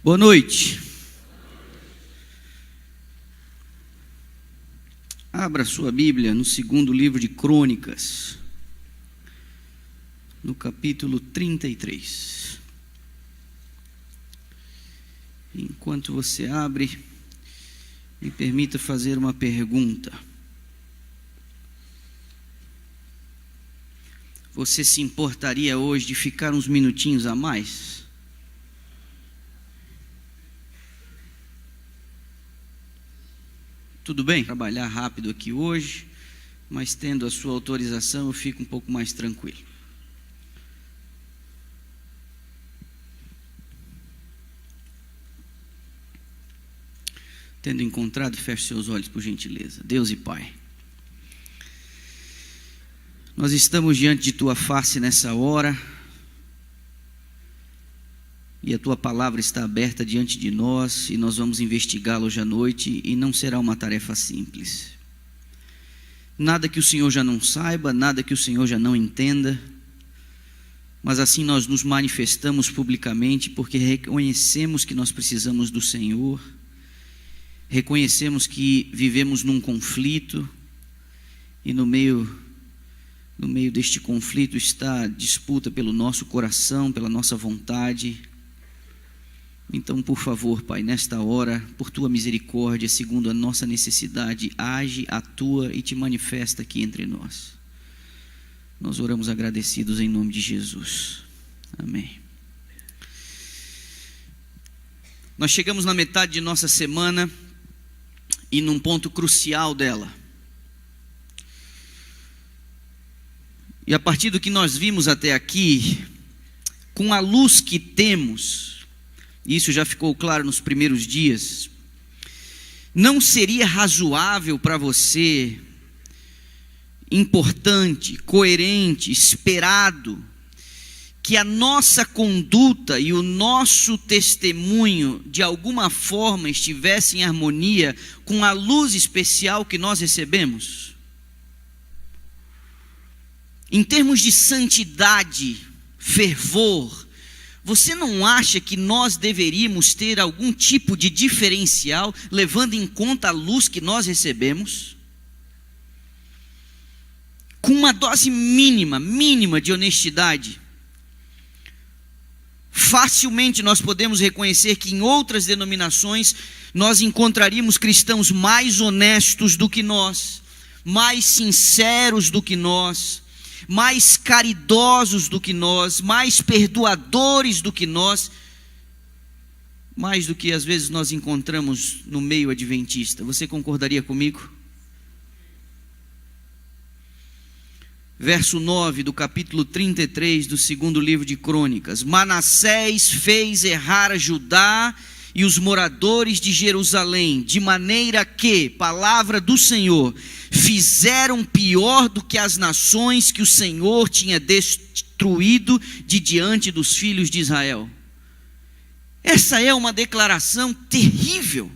Boa noite. Abra sua Bíblia no segundo livro de Crônicas, no capítulo 33. Enquanto você abre, me permita fazer uma pergunta. Você se importaria hoje de ficar uns minutinhos a mais? Tudo bem? Trabalhar rápido aqui hoje, mas tendo a sua autorização eu fico um pouco mais tranquilo. Tendo encontrado, feche seus olhos por gentileza. Deus e Pai, nós estamos diante de Tua face nessa hora, e a Tua palavra está aberta diante de nós, e nós vamos investigá-la hoje à noite, e não será uma tarefa simples. Nada que o Senhor já não saiba, nada que o Senhor já não entenda, mas assim nós nos manifestamos publicamente, porque reconhecemos que nós precisamos do Senhor, reconhecemos que vivemos num conflito, e no meio deste conflito está a disputa pelo nosso coração, pela nossa vontade. Então, por favor, Pai, nesta hora, por Tua misericórdia, segundo a nossa necessidade, age, atua e Te manifesta aqui entre nós. Nós oramos agradecidos em nome de Jesus. Amém. Nós chegamos na metade de nossa semana e num ponto crucial dela. E a partir do que nós vimos até aqui, com a luz que temos, isso já ficou claro nos primeiros dias, não seria razoável para você, importante, coerente, esperado, que a nossa conduta e o nosso testemunho de alguma forma estivesse em harmonia com a luz especial que nós recebemos? Em termos de santidade, fervor, você não acha que nós deveríamos ter algum tipo de diferencial, levando em conta a luz que nós recebemos? Com uma dose mínima de honestidade, facilmente nós podemos reconhecer que em outras denominações nós encontraríamos cristãos mais honestos do que nós, mais sinceros do que nós, mais caridosos do que nós, mais perdoadores do que nós, mais do que às vezes nós encontramos no meio adventista. Você concordaria comigo? Verso 9 do capítulo 33 do segundo livro de Crônicas: Manassés fez errar a Judá e os moradores de Jerusalém, de maneira que, palavra do Senhor, fizeram pior do que as nações que o Senhor tinha destruído de diante dos filhos de Israel. Essa é uma declaração terrível.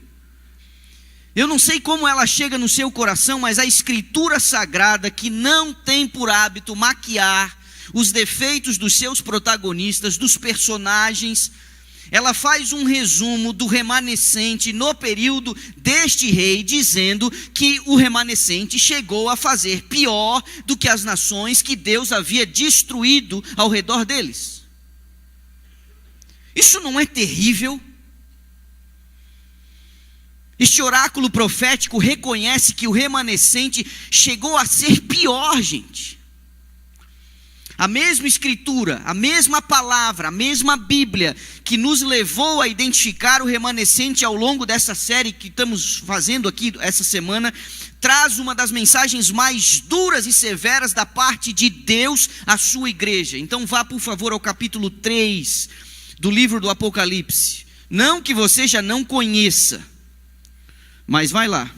Eu não sei como ela chega no seu coração, mas a Escritura Sagrada, que não tem por hábito maquiar os defeitos dos seus protagonistas, dos personagens, ela faz um resumo do remanescente no período deste rei, dizendo que o remanescente chegou a fazer pior do que as nações que Deus havia destruído ao redor deles. Isso não é terrível? Este oráculo profético reconhece que o remanescente chegou a ser pior, gente. A mesma Escritura, a mesma palavra, a mesma Bíblia que nos levou a identificar o remanescente ao longo dessa série que estamos fazendo aqui essa semana, traz uma das mensagens mais duras e severas da parte de Deus à sua igreja. Então vá, por favor, ao capítulo 3 do livro do Apocalipse. Não que você já não conheça, mas vai lá.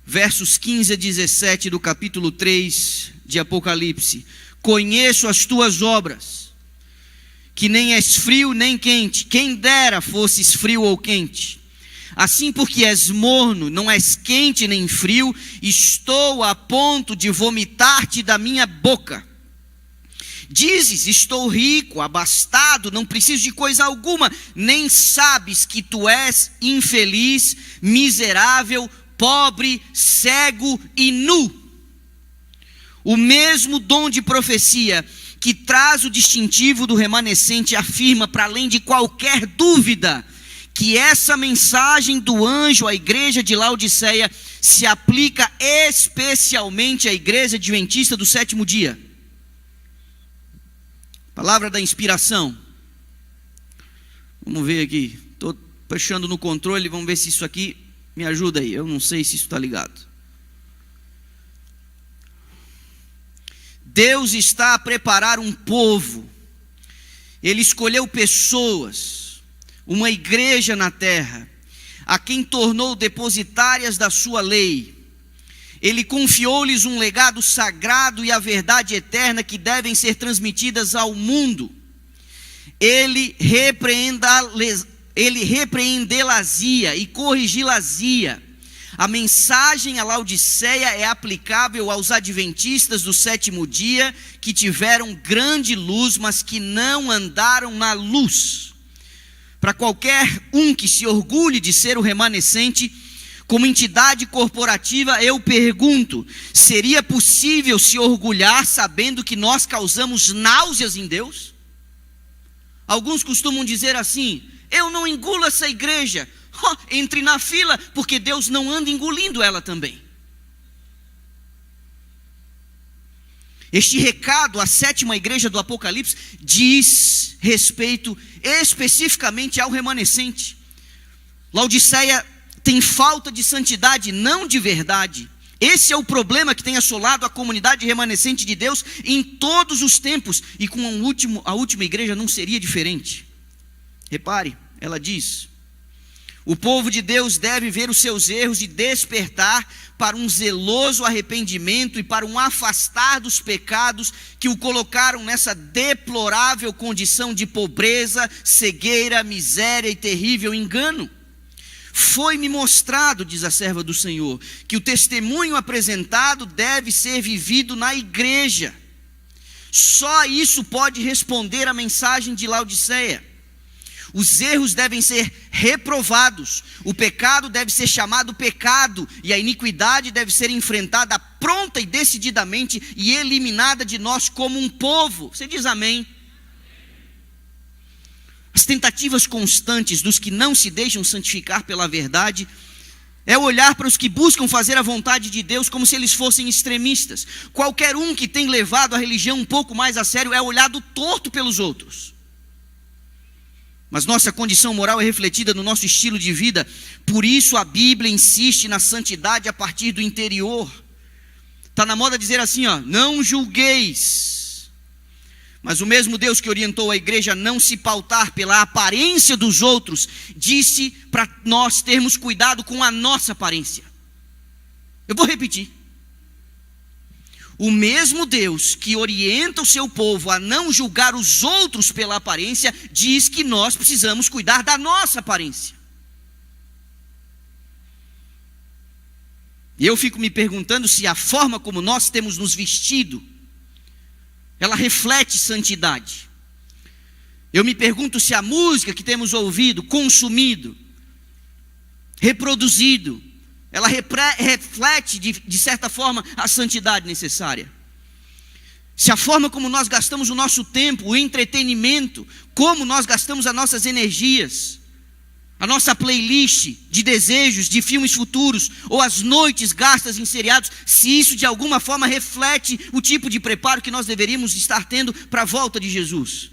Versos 15 a 17 do capítulo 3 de Apocalipse. Conheço as tuas obras, que nem és frio nem quente. Quem dera fosses frio ou quente. Assim, porque és morno, não és quente nem frio, estou a ponto de vomitar-te da minha boca. Dizes: estou rico, abastado, não preciso de coisa alguma, nem sabes que tu és infeliz, miserável, pobre, cego e nu. O mesmo dom de profecia que traz o distintivo do remanescente afirma, para além de qualquer dúvida, que essa mensagem do anjo à igreja de Laodiceia se aplica especialmente à igreja adventista do sétimo dia. Palavra da inspiração. Vamos ver aqui. Estou puxando no controle, vamos ver se isso aqui me ajuda aí. Eu não sei se isso está ligado. Deus está a preparar um povo. Ele escolheu pessoas, uma igreja na terra, a quem tornou depositárias da sua lei. Ele confiou-lhes um legado sagrado e a verdade eterna que devem ser transmitidas ao mundo. Ele repreendê-las-ia e corrigi-las-ia. A mensagem a Laodiceia é aplicável aos adventistas do sétimo dia, que tiveram grande luz, mas que não andaram na luz. Para qualquer um que se orgulhe de ser o remanescente, como entidade corporativa, eu pergunto: seria possível se orgulhar sabendo que nós causamos náuseas em Deus? Alguns costumam dizer assim: eu não engulo essa igreja. Entre na fila, porque Deus não anda engolindo ela também. Este recado à sétima igreja do Apocalipse diz respeito especificamente ao remanescente. Laodiceia tem falta de santidade, não de verdade. Esse é o problema que tem assolado a comunidade remanescente de Deus em todos os tempos, e com a última igreja não seria diferente. Repare, ela diz: o povo de Deus deve ver os seus erros e despertar para um zeloso arrependimento e para um afastar dos pecados que o colocaram nessa deplorável condição de pobreza, cegueira, miséria e terrível engano. Foi-me mostrado, diz a serva do Senhor, que o testemunho apresentado deve ser vivido na igreja. Só isso pode responder à mensagem de Laodiceia. Os erros devem ser reprovados, o pecado deve ser chamado pecado, e a iniquidade deve ser enfrentada pronta e decididamente e eliminada de nós como um povo. Você diz amém? As tentativas constantes dos que não se deixam santificar pela verdade é olhar para os que buscam fazer a vontade de Deus como se eles fossem extremistas. Qualquer um que tem levado a religião um pouco mais a sério é olhado torto pelos outros. Mas nossa condição moral é refletida no nosso estilo de vida. Por isso a Bíblia insiste na santidade a partir do interior. Está na moda dizer assim, não julgueis. Mas o mesmo Deus que orientou a igreja a não se pautar pela aparência dos outros, disse para nós termos cuidado com a nossa aparência. Eu vou repetir. O mesmo Deus que orienta o seu povo a não julgar os outros pela aparência, diz que nós precisamos cuidar da nossa aparência. E eu fico me perguntando se a forma como nós temos nos vestido, ela reflete santidade. Eu me pergunto se a música que temos ouvido, consumido, reproduzido, ela reflete de certa forma a santidade necessária. Se a forma como nós gastamos o nosso tempo, o entretenimento, como nós gastamos as nossas energias, a nossa playlist de desejos, de filmes futuros, ou as noites gastas em seriados, se isso de alguma forma reflete o tipo de preparo que nós deveríamos estar tendo para a volta de Jesus.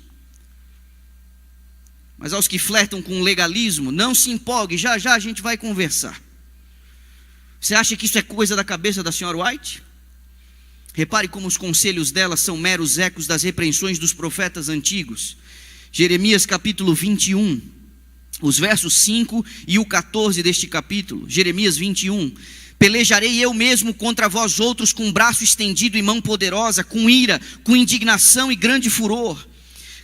Mas aos que flertam com o legalismo, não se empolgue, já já a gente vai conversar. Você acha que isso é coisa da cabeça da senhora White? Repare como os conselhos dela são meros ecos das repreensões dos profetas antigos. Jeremias capítulo 21, os versos 5 e o 14 deste capítulo. Jeremias 21. Pelejarei eu mesmo contra vós outros com braço estendido e mão poderosa, com ira, com indignação e grande furor.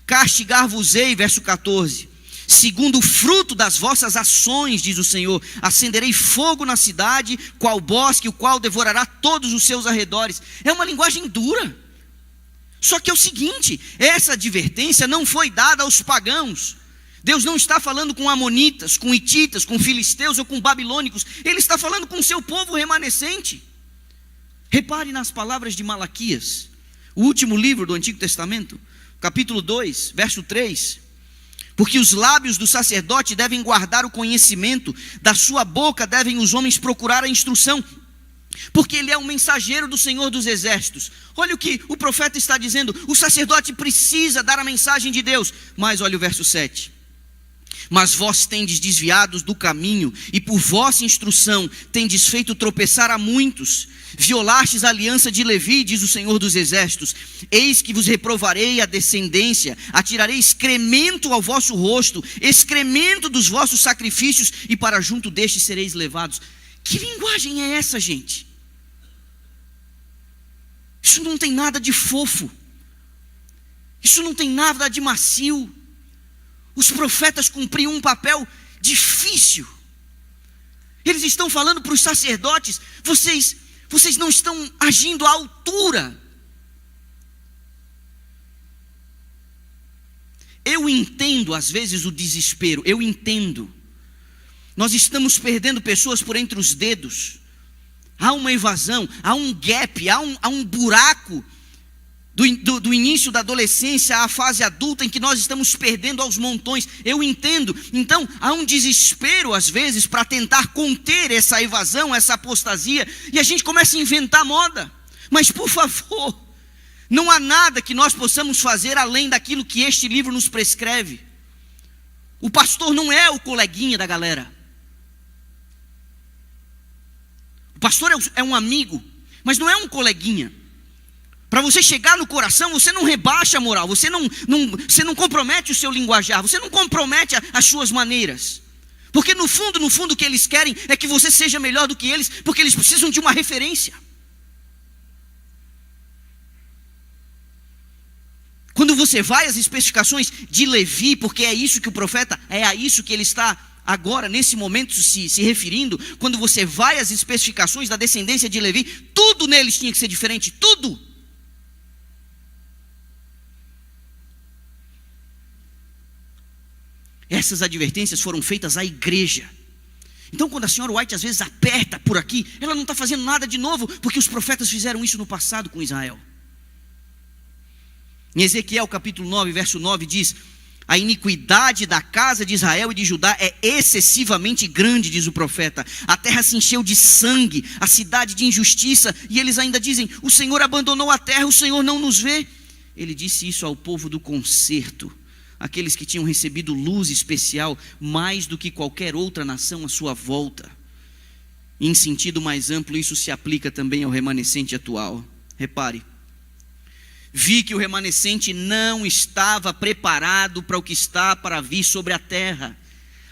Castigar-vos-ei, verso 14. Segundo o fruto das vossas ações, diz o Senhor, acenderei fogo na cidade, qual bosque, o qual devorará todos os seus arredores. É uma linguagem dura. Só que é o seguinte, essa advertência não foi dada aos pagãos. Deus não está falando com amonitas, com hititas, com filisteus ou com babilônicos. Ele está falando com o seu povo remanescente. Repare nas palavras de Malaquias, o último livro do Antigo Testamento, capítulo 2, verso 3. Porque os lábios do sacerdote devem guardar o conhecimento, da sua boca devem os homens procurar a instrução, porque ele é um mensageiro do Senhor dos Exércitos. Olha o que o profeta está dizendo, o sacerdote precisa dar a mensagem de Deus. Mas olha o verso 7. Mas vós tendes desviados do caminho, e por vossa instrução tendes feito tropeçar a muitos. Violastes a aliança de Levi, diz o Senhor dos Exércitos. Eis que vos reprovarei a descendência, atirarei excremento ao vosso rosto, excremento dos vossos sacrifícios, e para junto destes sereis levados. Que linguagem é essa, gente? Isso não tem nada de fofo. Isso não tem nada de macio. Os profetas cumpriam um papel difícil. Eles estão falando para os sacerdotes, vocês não estão agindo à altura. Eu entendo às vezes o desespero, eu entendo. Nós estamos perdendo pessoas por entre os dedos. Há uma evasão, há um gap, há um buraco do início da adolescência à fase adulta em que nós estamos perdendo aos montões. Eu entendo. Então há um desespero às vezes para tentar conter essa evasão, essa apostasia, e a gente começa a inventar moda. Mas por favor, não há nada que nós possamos fazer além daquilo que este livro nos prescreve. O pastor não é o coleguinha da galera. O pastor é um amigo, mas não é um coleguinha. Para você chegar no coração, você não rebaixa a moral, você não compromete o seu linguajar, você não compromete as suas maneiras. Porque no fundo o que eles querem é que você seja melhor do que eles, porque eles precisam de uma referência. Quando você vai às especificações de Levi, porque é isso que o profeta, é a isso que ele está agora, nesse momento, se referindo, quando você vai às especificações da descendência de Levi, tudo neles tinha que ser diferente, tudo. Essas advertências foram feitas à igreja. Então quando a senhora White às vezes aperta por aqui, ela não está fazendo nada de novo, porque os profetas fizeram isso no passado com Israel. Em Ezequiel capítulo 9, verso 9 diz: a iniquidade da casa de Israel e de Judá é excessivamente grande, diz o profeta. A terra se encheu de sangue, a cidade de injustiça. E eles ainda dizem: o Senhor abandonou a terra, o Senhor não nos vê. Ele disse isso ao povo do concerto, aqueles que tinham recebido luz especial mais do que qualquer outra nação à sua volta. Em sentido mais amplo, isso se aplica também ao remanescente atual. Repare, vi que o remanescente não estava preparado para o que está para vir sobre a terra.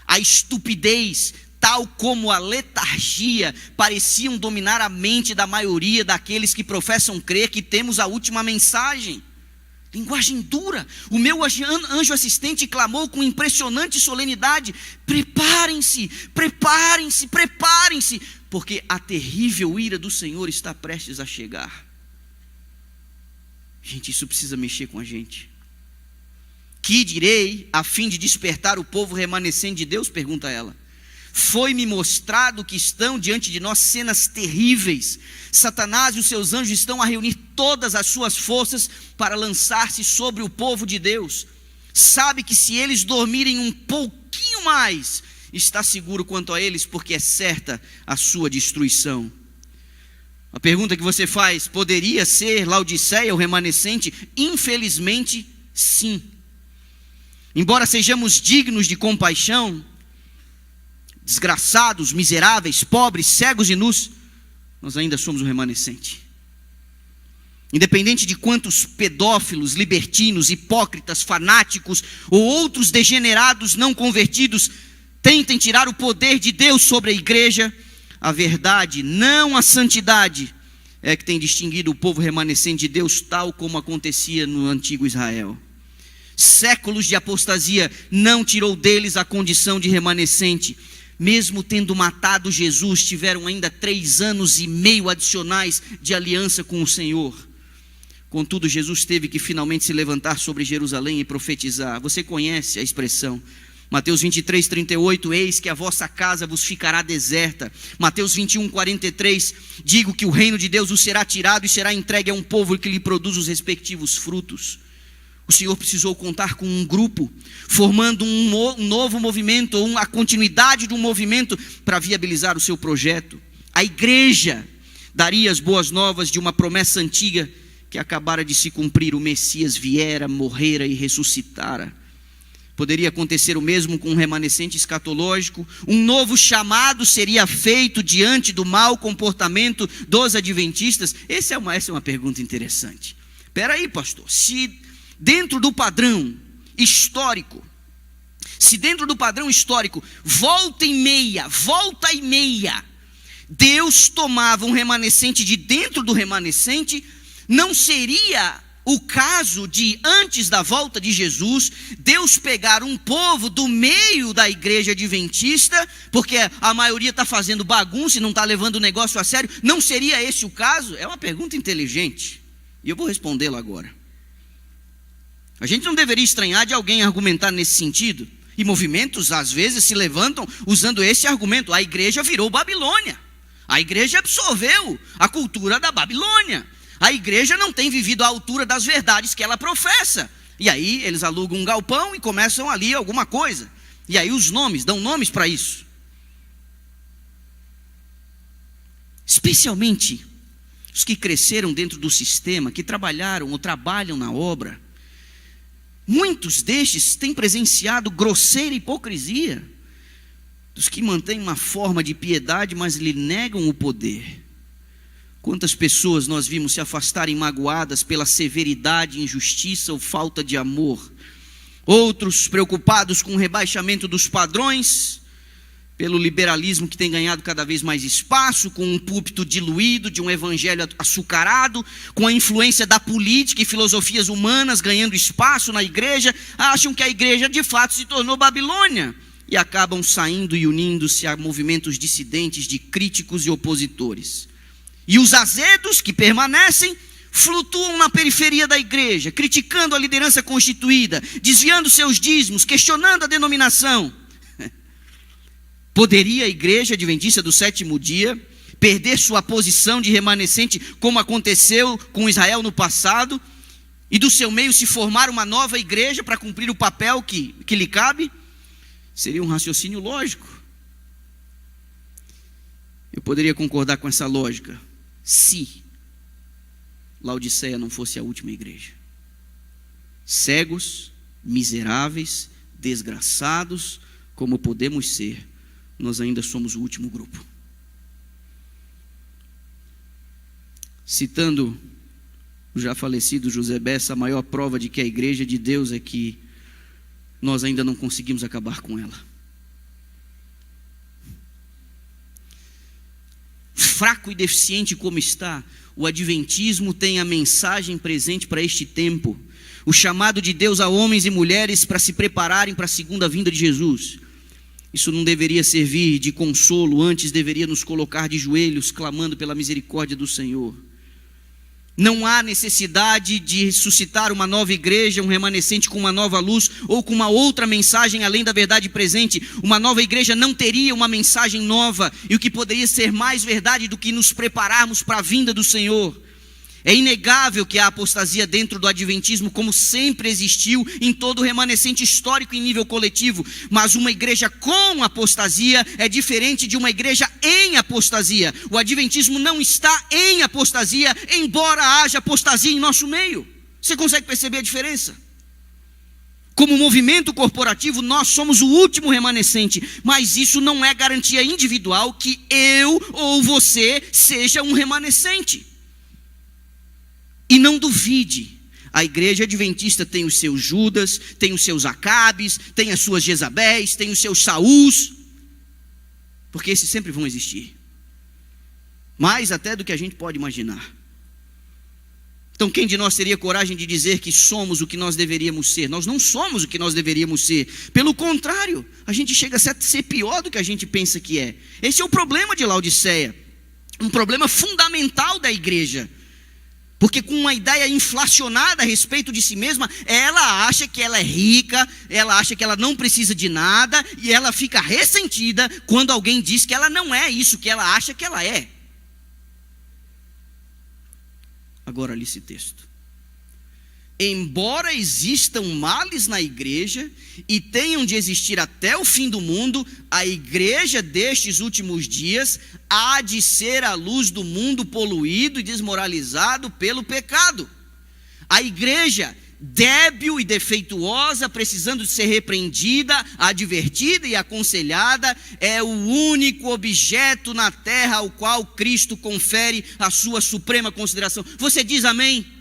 A estupidez, tal como a letargia, pareciam dominar a mente da maioria daqueles que professam crer que temos a última mensagem. Linguagem dura. O meu anjo assistente clamou com impressionante solenidade: preparem-se, preparem-se, preparem-se, porque a terrível ira do Senhor está prestes a chegar. Gente, isso precisa mexer com a gente. Que direi a fim de despertar o povo remanescente de Deus? Pergunta ela. Foi-me mostrado que estão diante de nós cenas terríveis. Satanás e os seus anjos estão a reunir todas as suas forças para lançar-se sobre o povo de Deus. Sabe que se eles dormirem um pouquinho mais, está seguro quanto a eles, porque é certa a sua destruição. A pergunta que você faz: poderia ser Laodiceia o remanescente? Infelizmente, sim. Embora sejamos dignos de compaixão, desgraçados, miseráveis, pobres, cegos e nus, nós ainda somos o remanescente. Independente de quantos pedófilos, libertinos, hipócritas, fanáticos ou outros degenerados não convertidos tentem tirar o poder de Deus sobre a igreja, a verdade, não a santidade, é que tem distinguido o povo remanescente de Deus, tal como acontecia no antigo Israel. Séculos de apostasia não tirou deles a condição de remanescente. Mesmo tendo matado Jesus, tiveram ainda 3 anos e meio adicionais de aliança com o Senhor. Contudo, Jesus teve que finalmente se levantar sobre Jerusalém e profetizar. Você conhece a expressão. Mateus 23, 38, eis que a vossa casa vos ficará deserta. Mateus 21, 43, digo que o reino de Deus vos será tirado e será entregue a um povo que lhe produz os respectivos frutos. O Senhor precisou contar com um grupo, formando um novo movimento, ou a continuidade de um movimento para viabilizar o seu projeto. A igreja daria as boas novas de uma promessa antiga que acabara de se cumprir. O Messias viera, morrera e ressuscitara. Poderia acontecer o mesmo com um remanescente escatológico. Um novo chamado seria feito diante do mau comportamento dos adventistas. Essa é uma pergunta interessante. Espera aí, pastor. Se dentro do padrão histórico, volta e meia, Deus tomava um remanescente de dentro do remanescente, não seria o caso de, antes da volta de Jesus, Deus pegar um povo do meio da igreja adventista, porque a maioria está fazendo bagunça e não está levando o negócio a sério? Não seria esse o caso? É uma pergunta inteligente, e eu vou respondê-la agora. A gente não deveria estranhar de alguém argumentar nesse sentido, e movimentos às vezes se levantam usando esse argumento. A igreja virou Babilônia, a igreja absorveu a cultura da Babilônia, a igreja não tem vivido à altura das verdades que ela professa. E aí eles alugam um galpão e começam ali alguma coisa. E aí dão nomes para isso. Especialmente os que cresceram dentro do sistema, que trabalharam ou trabalham na obra. Muitos destes têm presenciado grosseira hipocrisia dos que mantêm uma forma de piedade, mas lhe negam o poder. Quantas pessoas nós vimos se afastarem magoadas pela severidade, injustiça ou falta de amor. Outros preocupados com o rebaixamento dos padrões, pelo liberalismo que tem ganhado cada vez mais espaço, com um púlpito diluído, de um evangelho açucarado, com a influência da política e filosofias humanas ganhando espaço na igreja, acham que a igreja de fato se tornou Babilônia, e acabam saindo e unindo-se a movimentos dissidentes de críticos e opositores. E os azedos que permanecem flutuam na periferia da igreja, criticando a liderança constituída, desviando seus dízimos, questionando a denominação. Poderia a igreja adventista do sétimo dia perder sua posição de remanescente, como aconteceu com Israel no passado, e do seu meio se formar uma nova igreja para cumprir o papel que lhe cabe? Seria um raciocínio lógico. Eu poderia concordar com essa lógica, se Laodiceia não fosse a última igreja. Cegos, miseráveis, desgraçados, como podemos ser, nós ainda somos o último grupo. Citando o já falecido José Bessa, a maior prova de que a igreja de Deus é que nós ainda não conseguimos acabar com ela. Fraco e deficiente como está, o adventismo tem a mensagem presente para este tempo, o chamado de Deus a homens e mulheres para se prepararem para a segunda vinda de Jesus. Isso não deveria servir de consolo, antes deveria nos colocar de joelhos, clamando pela misericórdia do Senhor. Não há necessidade de suscitar uma nova igreja, um remanescente com uma nova luz, ou com uma outra mensagem além da verdade presente. Uma nova igreja não teria uma mensagem nova, e o que poderia ser mais verdade do que nos prepararmos para a vinda do Senhor. É inegável que há apostasia dentro do adventismo, como sempre existiu em todo o remanescente histórico em nível coletivo. Mas uma igreja com apostasia é diferente de uma igreja em apostasia. O adventismo não está em apostasia, embora haja apostasia em nosso meio. Você consegue perceber a diferença? Como movimento corporativo, nós somos o último remanescente, mas isso não é garantia individual que eu ou você seja um remanescente. E não duvide, a igreja adventista tem os seus Judas, tem os seus Acabes, tem as suas Jezabéis, tem os seus Saús, porque esses sempre vão existir, mais até do que a gente pode imaginar. Então quem de nós teria coragem de dizer que somos o que nós deveríamos ser? Nós não somos o que nós deveríamos ser, pelo contrário, a gente chega a ser pior do que a gente pensa que é. Esse é o problema de Laodiceia, um problema fundamental da igreja. Porque com uma ideia inflacionada a respeito de si mesma, ela acha que ela é rica, ela acha que ela não precisa de nada, e ela fica ressentida quando alguém diz que ela não é isso que ela acha que ela é. Agora olha esse texto. Embora existam males na igreja e tenham de existir até o fim do mundo, a igreja destes últimos dias há de ser a luz do mundo poluído e desmoralizado pelo pecado. A igreja débil e defeituosa, precisando de ser repreendida, advertida e aconselhada, é o único objeto na terra ao qual Cristo confere a sua suprema consideração. Você diz amém?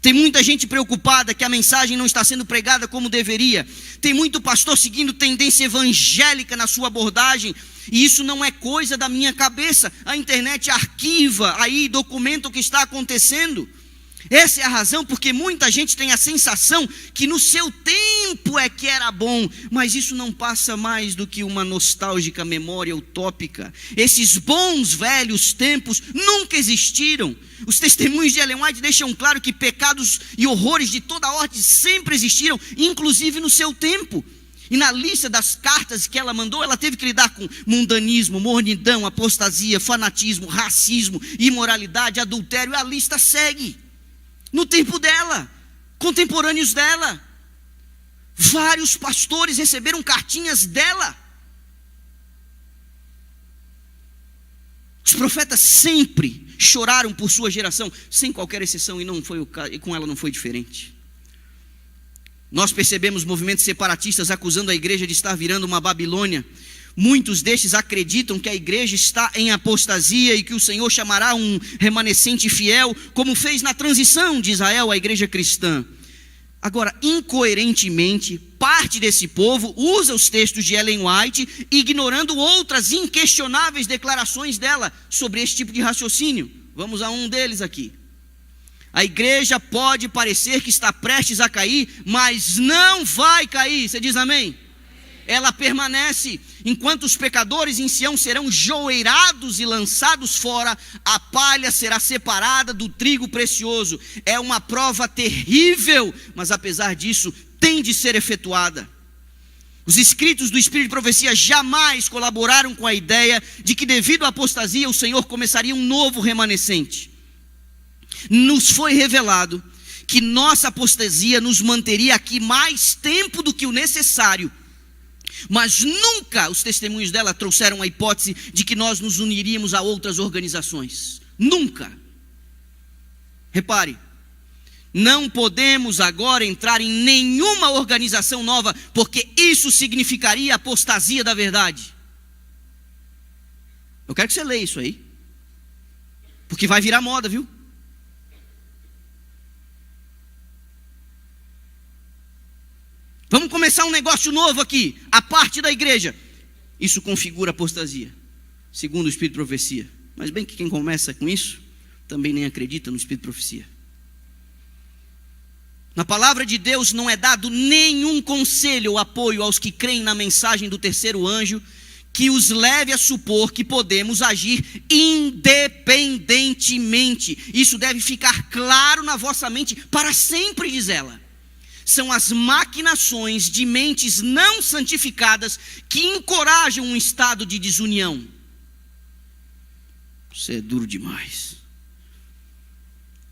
Tem muita gente preocupada que a mensagem não está sendo pregada como deveria. Tem muito pastor seguindo tendência evangélica na sua abordagem. E isso não é coisa da minha cabeça. A internet arquiva aí, documenta o que está acontecendo. Essa é a razão porque muita gente tem a sensação que no seu tempo é que era bom, mas isso não passa mais do que uma nostálgica memória utópica. Esses bons velhos tempos nunca existiram. Os testemunhos de Ellen White deixam claro que pecados e horrores de toda ordem sempre existiram, inclusive no seu tempo. E na lista das cartas que ela mandou, ela teve que lidar com mundanismo, mornidão, apostasia, fanatismo, racismo, imoralidade, adultério, e a lista segue. No tempo dela, contemporâneos dela, vários pastores receberam cartinhas dela. Os profetas sempre choraram por sua geração, sem qualquer exceção, e não foi o caso, e com ela não foi diferente. Nós percebemos movimentos separatistas acusando a igreja de estar virando uma Babilônia. Muitos destes acreditam que a igreja está em apostasia e que o Senhor chamará um remanescente fiel, como fez na transição de Israel à igreja cristã. Agora, incoerentemente, parte desse povo usa os textos de Ellen White, ignorando outras inquestionáveis declarações dela sobre esse tipo de raciocínio. Vamos a um deles aqui. A igreja pode parecer que está prestes a cair, mas não vai cair. Você diz amém? Ela permanece. Enquanto os pecadores em Sião serão joeirados e lançados fora, a palha será separada do trigo precioso. É uma prova terrível, mas apesar disso, tem de ser efetuada. Os escritos do Espírito de Profecia jamais colaboraram com a ideia de que devido à apostasia o Senhor começaria um novo remanescente. Nos foi revelado que nossa apostasia nos manteria aqui mais tempo do que o necessário. Mas nunca os testemunhos dela trouxeram a hipótese de que nós nos uniríamos a outras organizações. Nunca. Repare, não podemos agora entrar em nenhuma organização nova, porque isso significaria apostasia da verdade. Eu quero que você leia isso aí, porque vai virar moda, viu? Vamos começar um negócio novo aqui, a parte da igreja. Isso configura apostasia, segundo o Espírito de Profecia. Mas bem que quem começa com isso, também nem acredita no Espírito de Profecia. Na palavra de Deus não é dado nenhum conselho ou apoio aos que creem na mensagem do terceiro anjo, que os leve a supor que podemos agir independentemente. Isso deve ficar claro na vossa mente para sempre, diz ela. São as maquinações de mentes não santificadas que encorajam um estado de desunião. Isso é duro demais.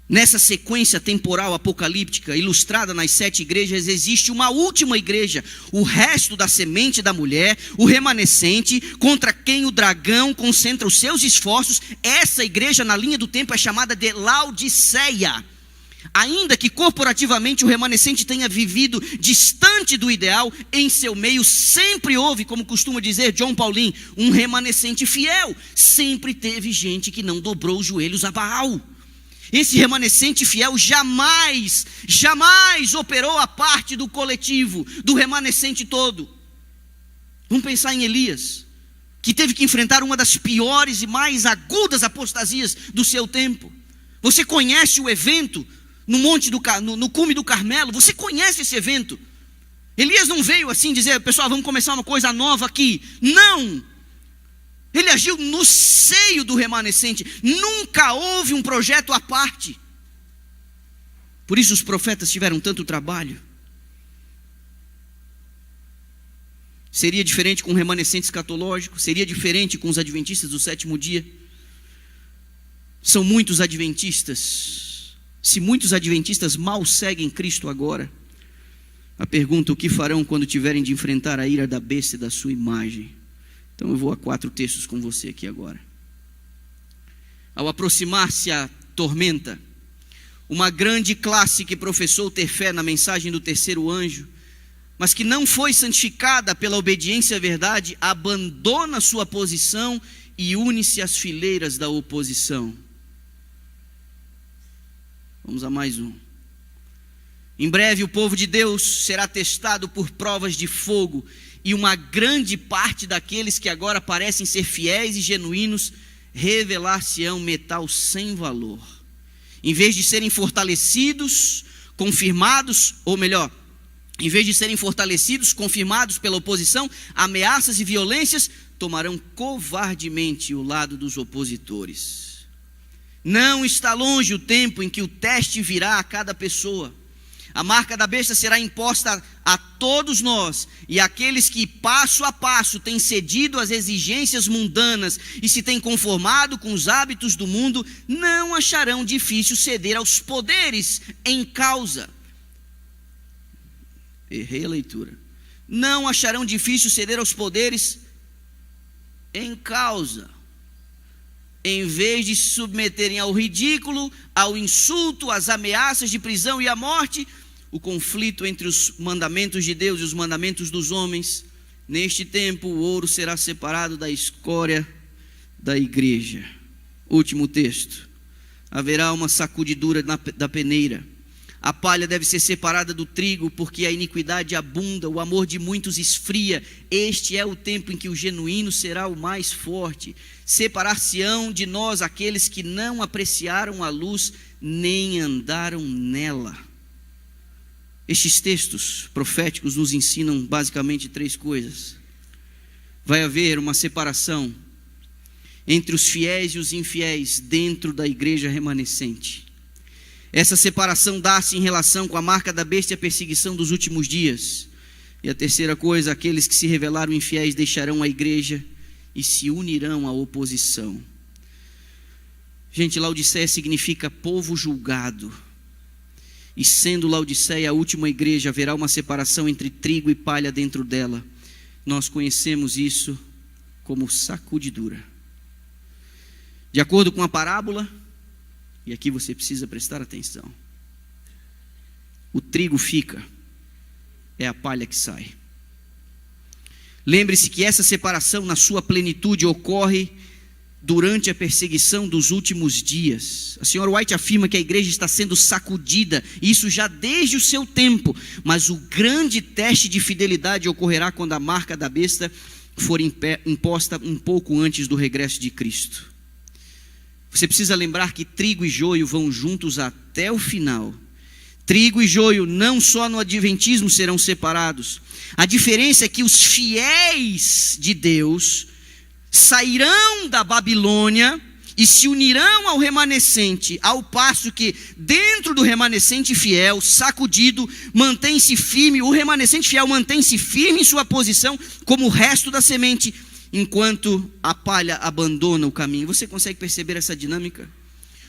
Nessa sequência temporal apocalíptica, ilustrada nas 7 igrejas, existe uma última igreja, o resto da semente da mulher, o remanescente, contra quem o dragão concentra os seus esforços. Essa igreja na linha do tempo é chamada de Laodiceia. Ainda que corporativamente o remanescente tenha vivido distante do ideal, em seu meio sempre houve, como costuma dizer John Paulin, um remanescente fiel. Sempre teve gente que não dobrou os joelhos a Baal. Esse remanescente fiel jamais operou a parte do coletivo, do remanescente todo. Vamos pensar em Elias, que teve que enfrentar uma das piores e mais agudas apostasias do seu tempo. Você conhece o evento no cume do Carmelo? Você conhece esse evento? Elias não veio assim dizer, pessoal, vamos começar uma coisa nova aqui. Não! Ele agiu no seio do remanescente. Nunca houve um projeto à parte. Por isso os profetas tiveram tanto trabalho. Seria diferente com o remanescente escatológico? Seria diferente com os adventistas do sétimo dia? São muitos adventistas. Se muitos adventistas mal seguem Cristo agora, a pergunta: o que farão quando tiverem de enfrentar a ira da besta e da sua imagem? Então eu vou a 4 textos com você aqui agora. Ao aproximar-se a tormenta, uma grande classe que professou ter fé na mensagem do terceiro anjo, mas que não foi santificada pela obediência à verdade, abandona sua posição e une-se às fileiras da oposição. Vamos a mais um. Em breve o povo de Deus será testado por provas de fogo, e uma grande parte daqueles que agora parecem ser fiéis e genuínos revelar-se-ão metal sem valor. Em vez de serem fortalecidos, confirmados, ou melhor, em vez de serem fortalecidos, confirmados pela oposição, ameaças e violências, tomarão covardemente o lado dos opositores. Não está longe o tempo em que o teste virá a cada pessoa. A marca da besta será imposta a todos nós, e aqueles que passo a passo têm cedido às exigências mundanas e se têm conformado com os hábitos do mundo, não acharão difícil ceder aos poderes em causa. Errei a leitura. Não acharão difícil ceder aos poderes em causa. Em vez de se submeterem ao ridículo, ao insulto, às ameaças de prisão e à morte, o conflito entre os mandamentos de Deus e os mandamentos dos homens, neste tempo o ouro será separado da escória da igreja. Último texto. Haverá uma sacudidura da peneira. A palha deve ser separada do trigo, porque a iniquidade abunda, o amor de muitos esfria. Este é o tempo em que o genuíno será o mais forte. Separar-se-ão de nós aqueles que não apreciaram a luz, nem andaram nela. Estes textos proféticos nos ensinam basicamente 3 coisas. Vai haver uma separação entre os fiéis e os infiéis dentro da igreja remanescente. Essa separação dá-se em relação com a marca da besta e a perseguição dos últimos dias. E a terceira coisa: aqueles que se revelaram infiéis deixarão a igreja e se unirão à oposição. Gente, Laodiceia significa povo julgado. E sendo Laodiceia a última igreja, haverá uma separação entre trigo e palha dentro dela. Nós conhecemos isso como sacudidura. De acordo com a parábola, e aqui você precisa prestar atenção, o trigo fica, é a palha que sai. Lembre-se que essa separação na sua plenitude ocorre durante a perseguição dos últimos dias. A senhora White afirma que a igreja está sendo sacudida, isso já desde o seu tempo, mas o grande teste de fidelidade ocorrerá quando a marca da besta for imposta um pouco antes do regresso de Cristo. Você precisa lembrar que trigo e joio vão juntos até o final. Trigo e joio não só no adventismo serão separados. A diferença é que os fiéis de Deus sairão da Babilônia e se unirão ao remanescente, ao passo que dentro do remanescente fiel, sacudido, mantém-se firme, o remanescente fiel mantém-se firme em sua posição como o resto da semente, enquanto a palha abandona o caminho. Você consegue perceber essa dinâmica?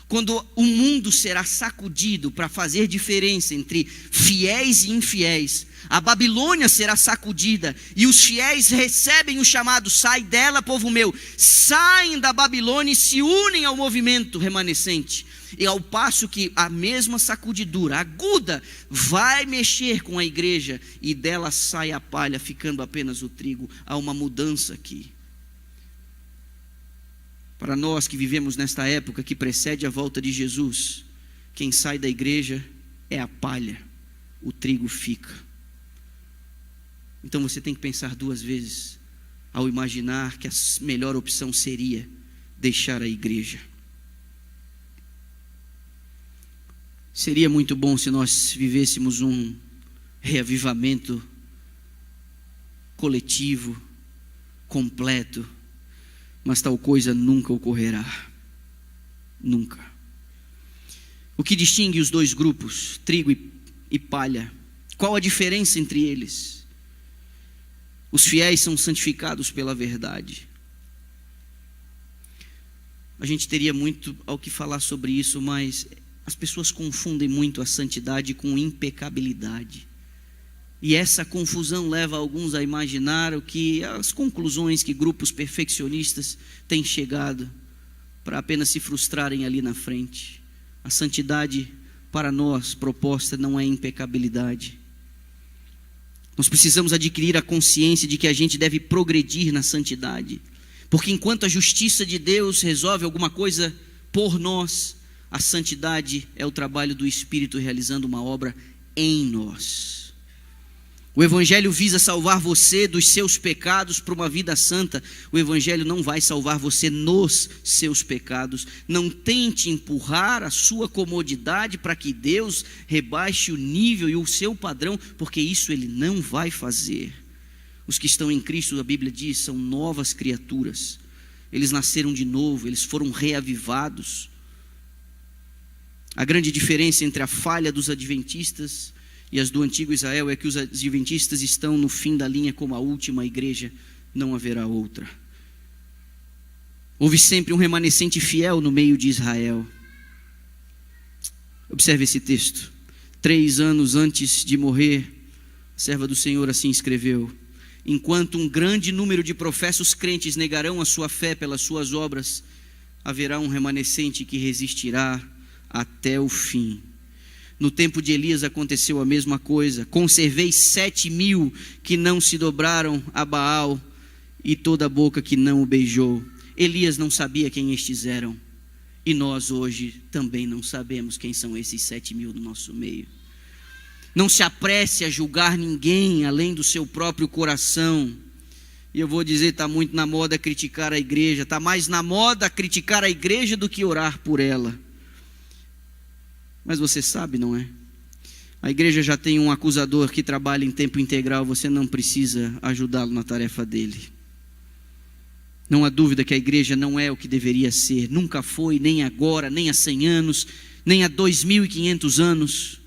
Quando o mundo será sacudido para fazer diferença entre fiéis e infiéis, a Babilônia será sacudida e os fiéis recebem o chamado: sai dela, povo meu. Saem da Babilônia e se unem ao movimento remanescente. E ao passo que a mesma sacudidura aguda vai mexer com a igreja e dela sai a palha, ficando apenas o trigo. Há uma mudança aqui. Para nós que vivemos nesta época que precede a volta de Jesus, quem sai da igreja é a palha, o trigo fica. Então você tem que pensar 2 vezes ao imaginar que a melhor opção seria deixar a igreja. Seria muito bom se nós vivêssemos um reavivamento coletivo, completo, mas tal coisa nunca ocorrerá. Nunca. O que distingue os dois grupos, trigo e palha? Qual a diferença entre eles? Os fiéis são santificados pela verdade. A gente teria muito ao que falar sobre isso, mas as pessoas confundem muito a santidade com impecabilidade. E essa confusão leva alguns a imaginar as conclusões que grupos perfeccionistas têm chegado para apenas se frustrarem ali na frente. A santidade para nós proposta não é impecabilidade. Nós precisamos adquirir a consciência de que a gente deve progredir na santidade, porque enquanto a justiça de Deus resolve alguma coisa por nós, a santidade é o trabalho do Espírito realizando uma obra em nós. O Evangelho visa salvar você dos seus pecados para uma vida santa. O Evangelho não vai salvar você nos seus pecados. Não tente empurrar a sua comodidade para que Deus rebaixe o nível e o seu padrão, porque isso Ele não vai fazer. Os que estão em Cristo, a Bíblia diz, são novas criaturas. Eles nasceram de novo, eles foram reavivados. A grande diferença entre a falha dos adventistas e as do antigo Israel é que os adventistas estão no fim da linha como a última igreja, não haverá outra. Houve sempre um remanescente fiel no meio de Israel. Observe esse texto. 3 anos antes de morrer, a serva do Senhor assim escreveu: enquanto um grande número de professos crentes negarão a sua fé pelas suas obras, haverá um remanescente que resistirá até o fim. No tempo de Elias aconteceu a mesma coisa. Conservei 7.000 que não se dobraram a Baal e toda a boca que não o beijou. Elias não sabia quem estes eram, e nós hoje também não sabemos quem são esses 7.000 no nosso meio. Não se apresse a julgar ninguém além do seu próprio coração. E eu vou dizer, está muito na moda criticar a igreja. Está mais na moda criticar a igreja do que orar por ela. Mas você sabe, não é? A igreja já tem um acusador que trabalha em tempo integral. Você não precisa ajudá-lo na tarefa dele. Não há dúvida que a igreja não é o que deveria ser. Nunca foi, nem agora, nem há 100 anos, nem há 2.500 anos.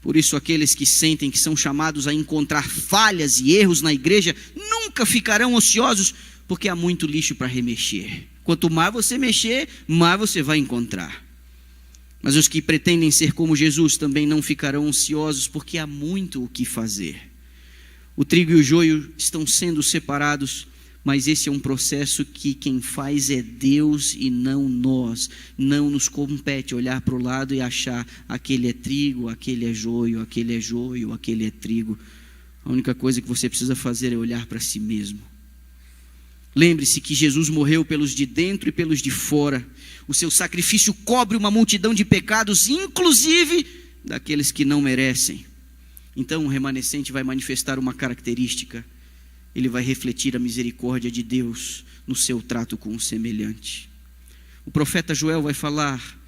Por isso aqueles que sentem que são chamados a encontrar falhas e erros na igreja nunca ficarão ociosos, porque há muito lixo para remexer. Quanto mais você mexer, mais você vai encontrar. Mas os que pretendem ser como Jesus também não ficarão ansiosos, porque há muito o que fazer. O trigo e o joio estão sendo separados, mas esse é um processo que quem faz é Deus e não nós. Não nos compete olhar para o lado e achar: aquele é trigo, aquele é joio, aquele é joio, aquele é trigo. A única coisa que você precisa fazer é olhar para si mesmo. Lembre-se que Jesus morreu pelos de dentro e pelos de fora. O seu sacrifício cobre uma multidão de pecados, inclusive daqueles que não merecem. Então o remanescente vai manifestar uma característica: ele vai refletir a misericórdia de Deus no seu trato com o semelhante. O profeta Joel vai falar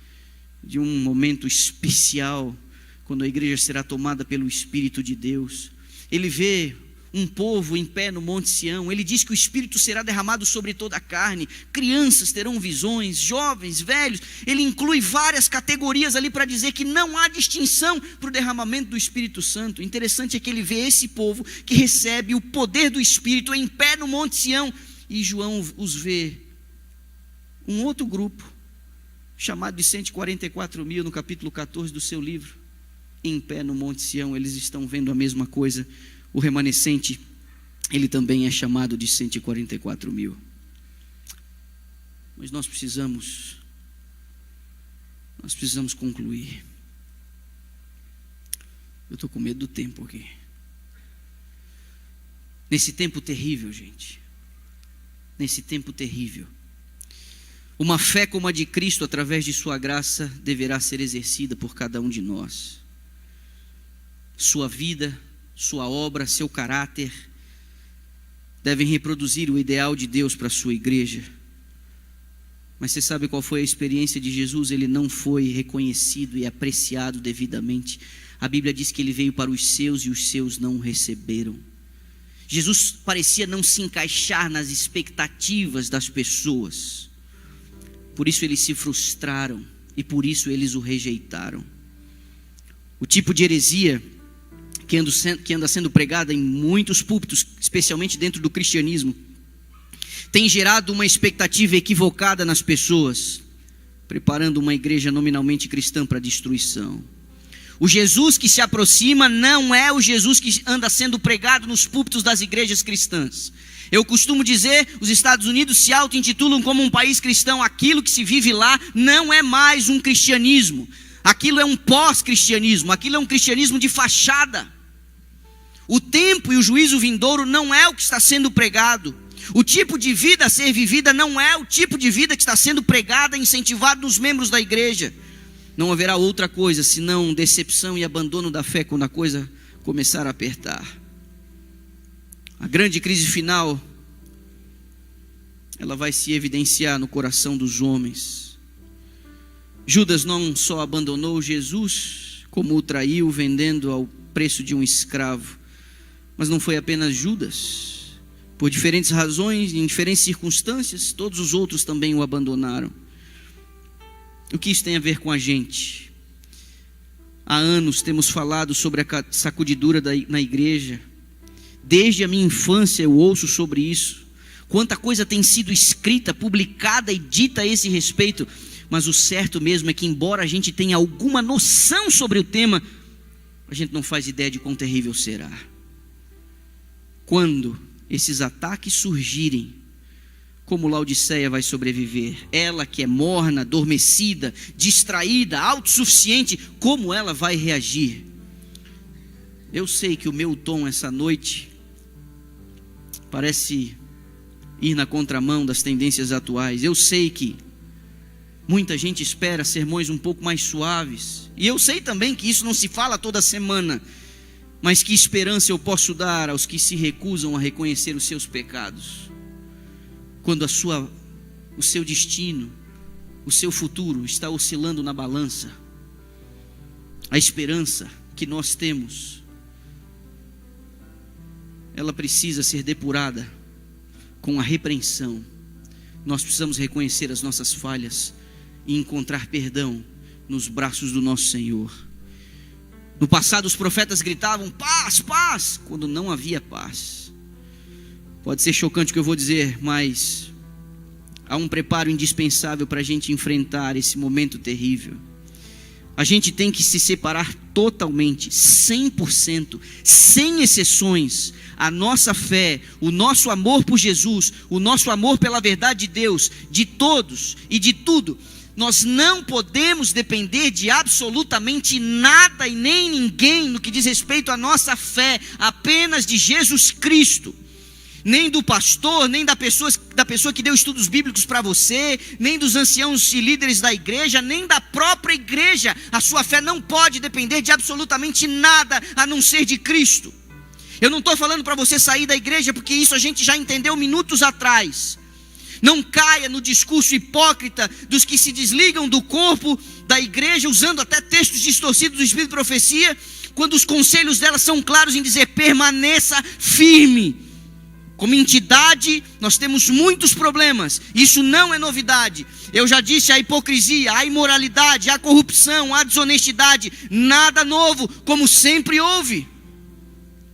de um momento especial, quando a igreja será tomada pelo Espírito de Deus. Ele vê um povo em pé no Monte Sião. Ele diz que o Espírito será derramado sobre toda a carne. Crianças terão visões, jovens, velhos. Ele inclui várias categorias ali para dizer que não há distinção para o derramamento do Espírito Santo. Interessante é que ele vê esse povo que recebe o poder do Espírito em pé no Monte Sião. E João os vê um outro grupo, chamado de 144.000, no capítulo 14 do seu livro. Em pé no Monte Sião, eles estão vendo a mesma coisa. O remanescente, ele também é chamado de 144.000. Mas nós precisamos concluir. Eu estou com medo do tempo aqui. Nesse tempo terrível, gente. Nesse tempo terrível. Uma fé como a de Cristo, através de sua graça, deverá ser exercida por cada um de nós. Sua vida, sua obra, seu caráter devem reproduzir o ideal de Deus para a sua igreja. Mas você sabe qual foi a experiência de Jesus? Ele não foi reconhecido e apreciado devidamente. A Bíblia diz que ele veio para os seus e os seus não o receberam. Jesus parecia não se encaixar nas expectativas das pessoas. Por isso eles se frustraram e por isso eles o rejeitaram. O tipo de heresia que anda sendo pregada em muitos púlpitos, especialmente dentro do cristianismo, tem gerado uma expectativa equivocada nas pessoas, preparando uma igreja nominalmente cristã para a destruição. O Jesus que se aproxima não é o Jesus que anda sendo pregado nos púlpitos das igrejas cristãs. Eu costumo dizer, os Estados Unidos se auto-intitulam como um país cristão. Aquilo que se vive lá não é mais um cristianismo. Aquilo é um pós-cristianismo, aquilo é um cristianismo de fachada. O tempo e o juízo vindouro não é o que está sendo pregado. O tipo de vida a ser vivida não é o tipo de vida que está sendo pregada e incentivada nos membros da igreja. Não haverá outra coisa senão decepção e abandono da fé quando a coisa começar a apertar. A grande crise final, ela vai se evidenciar no coração dos homens. Judas não só abandonou Jesus, como o traiu, vendendo ao preço de um escravo. Mas não foi apenas Judas. Por diferentes razões, em diferentes circunstâncias, todos os outros também o abandonaram. O que isso tem a ver com a gente? Há anos temos falado sobre a sacudidura na igreja. Desde a minha infância eu ouço sobre isso. Quanta coisa tem sido escrita, publicada e dita a esse respeito. Mas o certo mesmo é que, embora a gente tenha alguma noção sobre o tema, a gente não faz ideia de quão terrível será. Quando esses ataques surgirem, como Laodiceia vai sobreviver? Ela que é morna, adormecida, distraída, autossuficiente, como ela vai reagir? Eu sei que o meu tom essa noite parece ir na contramão das tendências atuais. Eu sei que muita gente espera sermões um pouco mais suaves. E eu sei também que isso não se fala toda semana. Mas que esperança eu posso dar aos que se recusam a reconhecer os seus pecados? Quando o seu destino, o seu futuro está oscilando na balança. A esperança que nós temos, ela precisa ser depurada com a repreensão. Nós precisamos reconhecer as nossas falhas e encontrar perdão nos braços do nosso Senhor. No passado os profetas gritavam paz, paz, quando não havia paz. Pode ser chocante o que eu vou dizer, mas há um preparo indispensável para a gente enfrentar esse momento terrível. A gente tem que se separar totalmente, 100%, sem exceções. A nossa fé, o nosso amor por Jesus, o nosso amor pela verdade de Deus, de todos e de tudo. Nós não podemos depender de absolutamente nada e nem ninguém no que diz respeito à nossa fé, apenas de Jesus Cristo. Nem do pastor, nem da pessoa que deu estudos bíblicos para você, nem dos anciãos e líderes da igreja, nem da própria igreja. A sua fé não pode depender de absolutamente nada a não ser de Cristo. Eu não estou falando para você sair da igreja, porque isso a gente já entendeu minutos atrás. Não caia no discurso hipócrita dos que se desligam do corpo da igreja, usando até textos distorcidos do Espírito de Profecia, quando os conselhos dela são claros em dizer: permaneça firme. Como entidade, nós temos muitos problemas. Isso não é novidade. Eu já disse: a hipocrisia, a imoralidade, a corrupção, a desonestidade, nada novo, como sempre houve.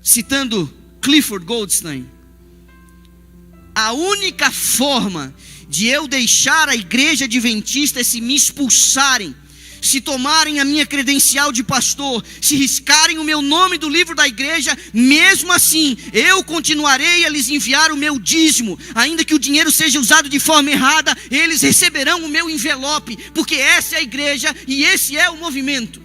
Citando Clifford Goldstein: a única forma de eu deixar a igreja adventista é se me expulsarem, se tomarem a minha credencial de pastor, se riscarem o meu nome do livro da igreja. Mesmo assim, eu continuarei a lhes enviar o meu dízimo, ainda que o dinheiro seja usado de forma errada, eles receberão o meu envelope, porque essa é a igreja e esse é o movimento.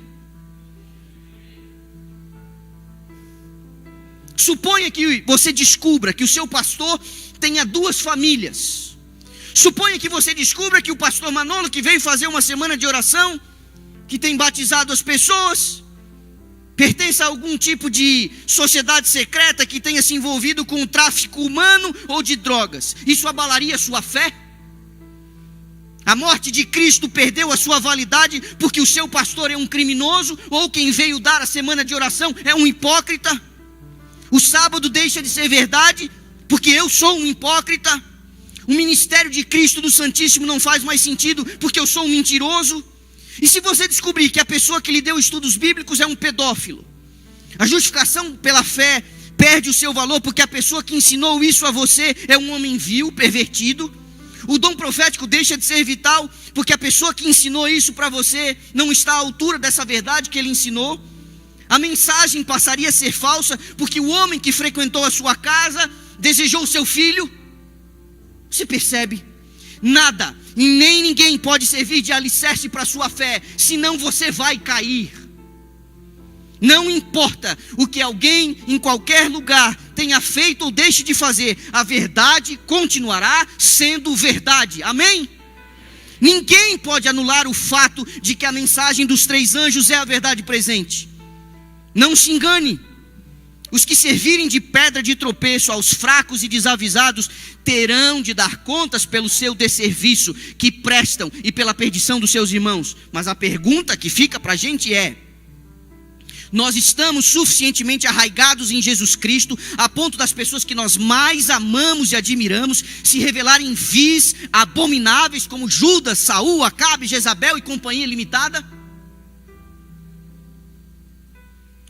Suponha que você descubra que o seu pastor tenha 2 famílias. Suponha que você descubra que o pastor Manolo, que veio fazer uma semana de oração, que tem batizado as pessoas, pertence a algum tipo de sociedade secreta que tenha se envolvido com o tráfico humano ou de drogas. Isso abalaria a sua fé? A morte de Cristo perdeu a sua validade porque o seu pastor é um criminoso, ou quem veio dar a semana de oração é um hipócrita? O sábado deixa de ser verdade porque eu sou um hipócrita. O ministério de Cristo do Santíssimo não faz mais sentido porque eu sou um mentiroso. E se você descobrir que a pessoa que lhe deu estudos bíblicos é um pedófilo, a justificação pela fé perde o seu valor porque a pessoa que ensinou isso a você é um homem vil, pervertido. O dom profético deixa de ser vital porque a pessoa que ensinou isso para você não está à altura dessa verdade que ele ensinou. A mensagem passaria a ser falsa porque o homem que frequentou a sua casa desejou o seu filho. Você percebe? Nada e nem ninguém pode servir de alicerce para a sua fé, senão você vai cair. Não importa o que alguém em qualquer lugar tenha feito ou deixe de fazer, a verdade continuará sendo verdade. Amém? Ninguém pode anular o fato de que a mensagem dos 3 anjos é a verdade presente. Não se engane. Os que servirem de pedra de tropeço aos fracos e desavisados terão de dar contas pelo seu desserviço que prestam e pela perdição dos seus irmãos. Mas a pergunta que fica para a gente é: nós estamos suficientemente arraigados em Jesus Cristo a ponto das pessoas que nós mais amamos e admiramos se revelarem vis, abomináveis como Judas, Saul, Acabe, Jezabel e companhia limitada?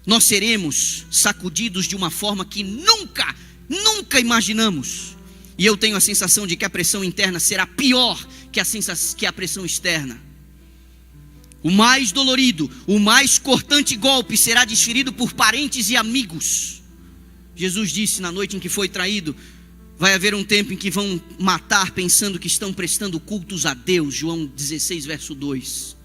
Nós seremos sacudidos de uma forma que nunca imaginamos. E eu tenho a sensação de que a pressão interna será pior que a pressão externa. O mais dolorido, o mais cortante golpe será desferido por parentes e amigos. Jesus disse na noite em que foi traído: vai haver um tempo em que vão matar pensando que estão prestando cultos a Deus. João 16, verso 2.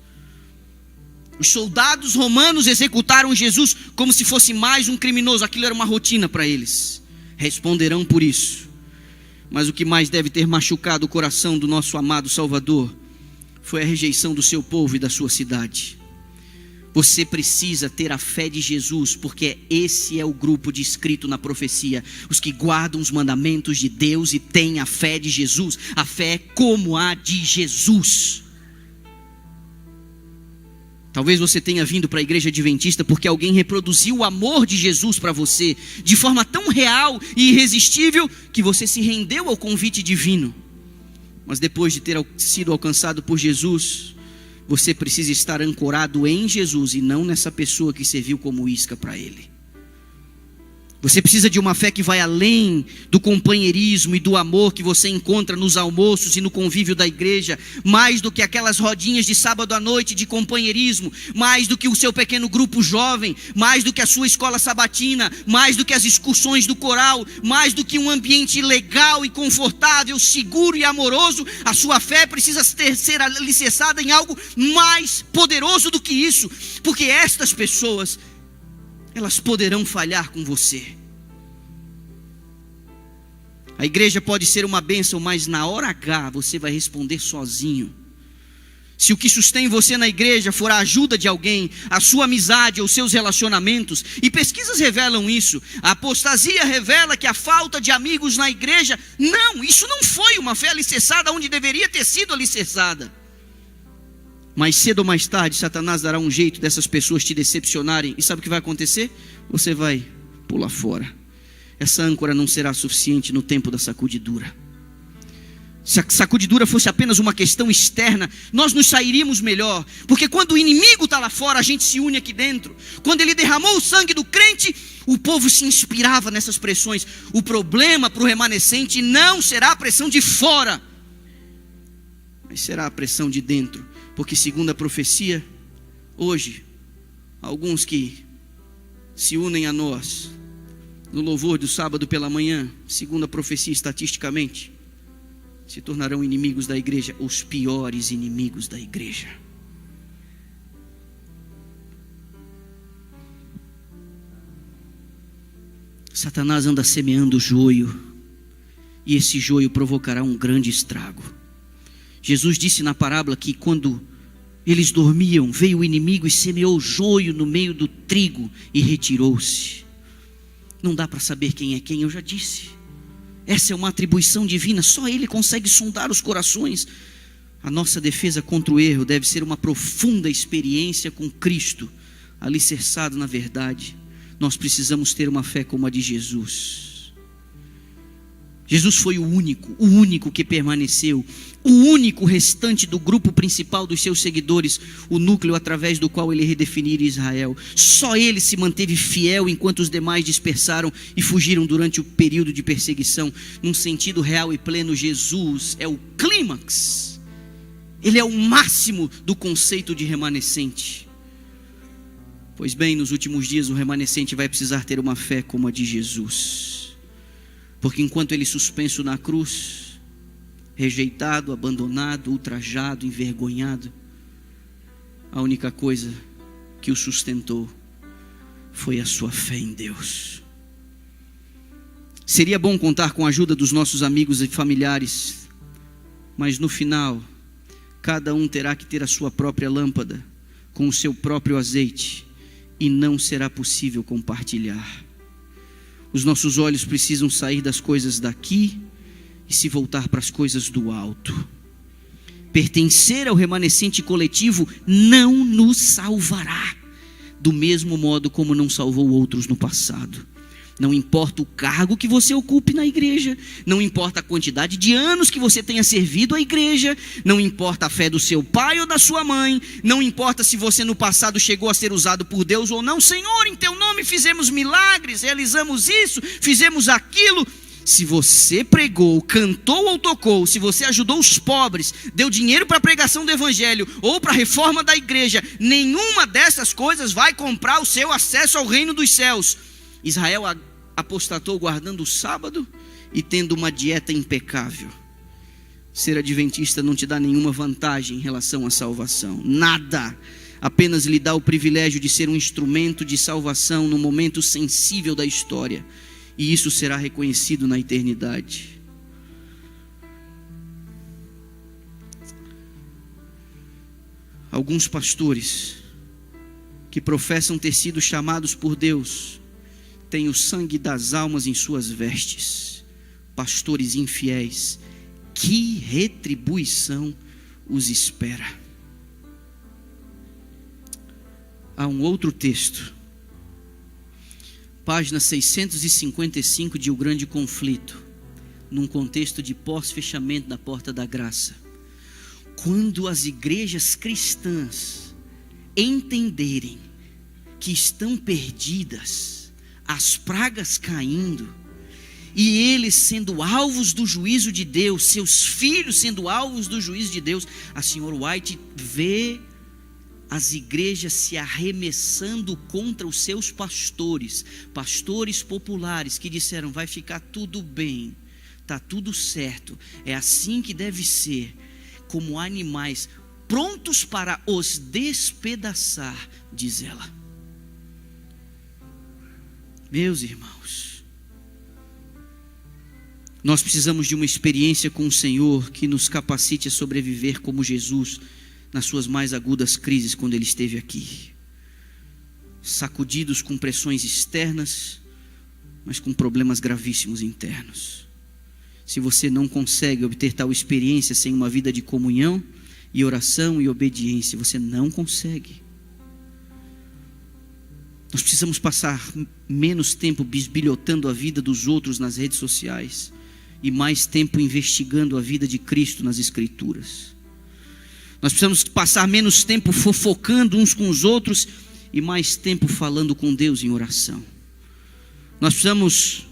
Os soldados romanos executaram Jesus como se fosse mais um criminoso. Aquilo era uma rotina para eles. Responderão por isso. Mas o que mais deve ter machucado o coração do nosso amado Salvador foi a rejeição do seu povo e da sua cidade. Você precisa ter a fé de Jesus, porque esse é o grupo descrito na profecia: os que guardam os mandamentos de Deus e têm a fé de Jesus. A fé é como a de Jesus. Talvez você tenha vindo para a igreja adventista porque alguém reproduziu o amor de Jesus para você de forma tão real e irresistível que você se rendeu ao convite divino. Mas depois de ter sido alcançado por Jesus, você precisa estar ancorado em Jesus e não nessa pessoa que serviu como isca para ele. Você precisa de uma fé que vai além do companheirismo e do amor que você encontra nos almoços e no convívio da igreja, mais do que aquelas rodinhas de sábado à noite de companheirismo, mais do que o seu pequeno grupo jovem, mais do que a sua escola sabatina, mais do que as excursões do coral, mais do que um ambiente legal e confortável, seguro e amoroso. A sua fé precisa ser alicerçada em algo mais poderoso do que isso, porque estas pessoas, elas poderão falhar com você. A igreja pode ser uma bênção, mas na hora H você vai responder sozinho. Se o que sustém você na igreja for a ajuda de alguém, a sua amizade ou seus relacionamentos, e pesquisas revelam isso, a apostasia revela que a falta de amigos na igreja, isso não foi uma fé alicerçada onde deveria ter sido alicerçada. Mas cedo ou mais tarde, Satanás dará um jeito dessas pessoas te decepcionarem. E sabe o que vai acontecer? Você vai pular fora. Essa âncora não será suficiente no tempo da sacudidura. Se a sacudidura fosse apenas uma questão externa, nós nos sairíamos melhor. Porque quando o inimigo está lá fora, a gente se une aqui dentro. Quando ele derramou o sangue do crente, o povo se inspirava nessas pressões. O problema para o remanescente não será a pressão de fora, mas será a pressão de dentro. Porque segundo a profecia, hoje, alguns que se unem a nós no louvor do sábado pela manhã, segundo a profecia estatisticamente, se tornarão inimigos da igreja, os piores inimigos da igreja. Satanás anda semeando joio, e esse joio provocará um grande estrago. Jesus disse na parábola que quando eles dormiam, veio o inimigo e semeou joio no meio do trigo e retirou-se. Não dá para saber quem é quem, eu já disse. Essa é uma atribuição divina, só Ele consegue sondar os corações. A nossa defesa contra o erro deve ser uma profunda experiência com Cristo, alicerçado na verdade. nós precisamos ter uma fé como a de Jesus. Jesus foi o único que permaneceu, o único restante do grupo principal dos seus seguidores, o núcleo através do qual ele redefiniria Israel. Só ele se manteve fiel enquanto os demais dispersaram e fugiram durante o período de perseguição. Num sentido real e pleno, Jesus é o clímax, ele é o máximo do conceito de remanescente. Pois bem, nos últimos dias o remanescente vai precisar ter uma fé como a de Jesus, porque enquanto ele suspenso na cruz, rejeitado, abandonado, ultrajado, envergonhado, a única coisa que o sustentou foi a sua fé em Deus. Seria bom contar com a ajuda dos nossos amigos e familiares, mas no final, cada um terá que ter a sua própria lâmpada, com o seu próprio azeite, e não será possível compartilhar. Os nossos olhos precisam sair das coisas daqui e se voltar para as coisas do alto. Pertencer ao remanescente coletivo não nos salvará, do mesmo modo como não salvou outros no passado. Não importa o cargo que você ocupe na igreja, não importa a quantidade de anos que você tenha servido à igreja, não importa a fé do seu pai ou da sua mãe, não importa se você no passado chegou a ser usado por Deus ou não. Senhor, em teu nome fizemos milagres, realizamos isso, fizemos aquilo. Se você pregou, cantou ou tocou, se você ajudou os pobres, deu dinheiro para a pregação do evangelho ou para a reforma da igreja, nenhuma dessas coisas vai comprar o seu acesso ao reino dos céus. Israel apostatou guardando o sábado e tendo uma dieta impecável. Ser adventista não te dá nenhuma vantagem em relação à salvação, nada. Apenas lhe dá o privilégio de ser um instrumento de salvação no momento sensível da história, e isso será reconhecido na eternidade. Alguns pastores que professam ter sido chamados por Deus têm o sangue das almas em suas vestes. Pastores infiéis, que retribuição os espera? Há um outro texto, página 655 de O Grande Conflito, num contexto de pós-fechamento da Porta da Graça. Quando as igrejas cristãs entenderem que estão perdidas, as pragas caindo, e eles sendo alvos do juízo de Deus, seus filhos sendo alvos do juízo de Deus, a senhora White vê as igrejas se arremessando contra os seus pastores populares que disseram: vai ficar tudo bem, está tudo certo, é assim que deve ser, como animais prontos para os despedaçar, diz ela. Meus irmãos, nós precisamos de uma experiência com o Senhor que nos capacite a sobreviver como Jesus nas suas mais agudas crises quando Ele esteve aqui, sacudidos com pressões externas, mas com problemas gravíssimos internos. Se você não consegue obter tal experiência sem uma vida de comunhão e oração e obediência, você não consegue. Nós precisamos passar menos tempo bisbilhotando a vida dos outros nas redes sociais e mais tempo investigando a vida de Cristo nas Escrituras. Nós precisamos passar menos tempo fofocando uns com os outros e mais tempo falando com Deus em oração. Nós precisamos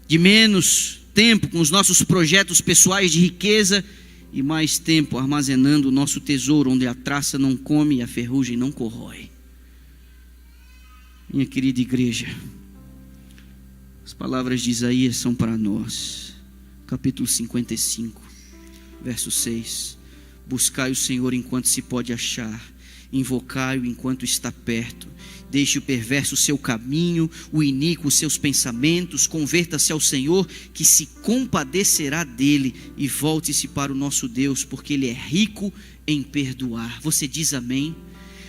de menos tempo com os nossos projetos pessoais de riqueza e mais tempo armazenando o nosso tesouro, onde a traça não come e a ferrugem não corrói. Minha querida igreja, as palavras de Isaías são para nós. Capítulo 55, verso 6. Buscai o Senhor enquanto se pode achar, invocai-o enquanto está perto. Deixe o perverso o seu caminho, o iníquo os seus pensamentos, converta-se ao Senhor, que se compadecerá dele, e volte-se para o nosso Deus, porque Ele é rico em perdoar. Você diz amém?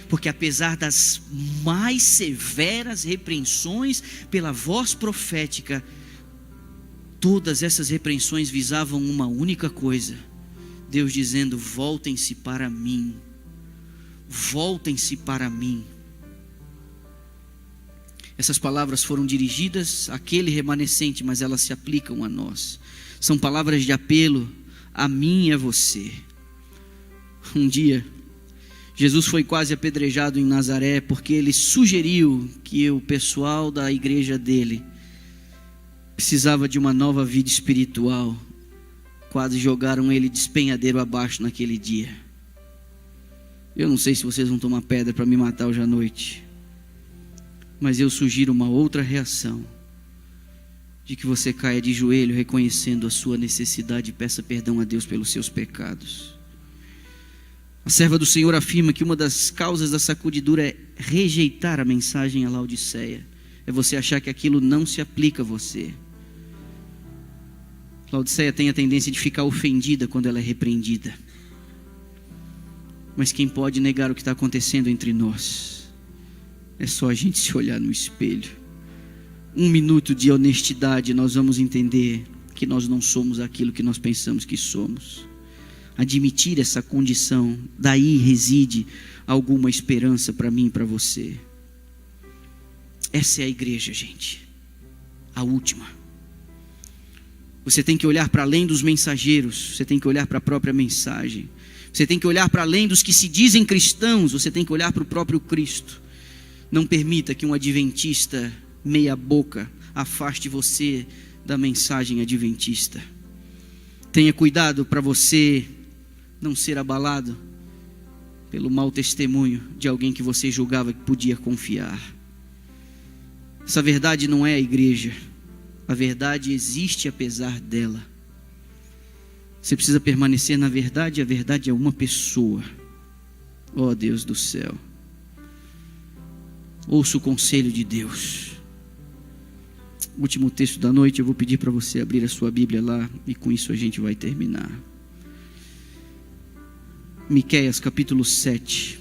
Porque apesar das mais severas repreensões pela voz profética, todas essas repreensões visavam uma única coisa: Deus dizendo: voltem-se para mim, voltem-se para mim. Essas palavras foram dirigidas àquele remanescente, mas elas se aplicam a nós. São palavras de apelo a mim e a você. Um dia, Jesus foi quase apedrejado em Nazaré porque ele sugeriu que o pessoal da igreja dele precisava de uma nova vida espiritual. Quase jogaram ele de despenhadeiro abaixo naquele dia. Eu não sei se vocês vão tomar pedra para me matar hoje à noite, mas eu sugiro uma outra reação, de que você caia de joelho reconhecendo a sua necessidade e peça perdão a Deus pelos seus pecados. A serva do Senhor afirma que uma das causas da sacudidura é rejeitar a mensagem à Laodiceia, é você achar que aquilo não se aplica a você. Laodiceia tem a tendência de ficar ofendida quando ela é repreendida, mas quem pode negar o que está acontecendo entre nós? É só a gente se olhar no espelho. 1 minuto de honestidade, nós vamos entender que nós não somos aquilo que nós pensamos que somos. Admitir essa condição, daí reside alguma esperança para mim e para você. Essa é a igreja, gente, a última. Você tem que olhar para além dos mensageiros, você tem que olhar para a própria mensagem, você tem que olhar para além dos que se dizem cristãos, você tem que olhar para o próprio Cristo. Não permita que um adventista meia boca afaste você da mensagem adventista. Tenha cuidado para você não ser abalado pelo mau testemunho de alguém que você julgava que podia confiar. Essa verdade não é a igreja. A verdade existe apesar dela. Você precisa permanecer na verdade, e a verdade é uma pessoa. Oh Deus do céu. Ouça o conselho de Deus. Último texto da noite, eu vou pedir para você abrir a sua Bíblia lá, e com isso a gente vai terminar. Miqueias capítulo 7.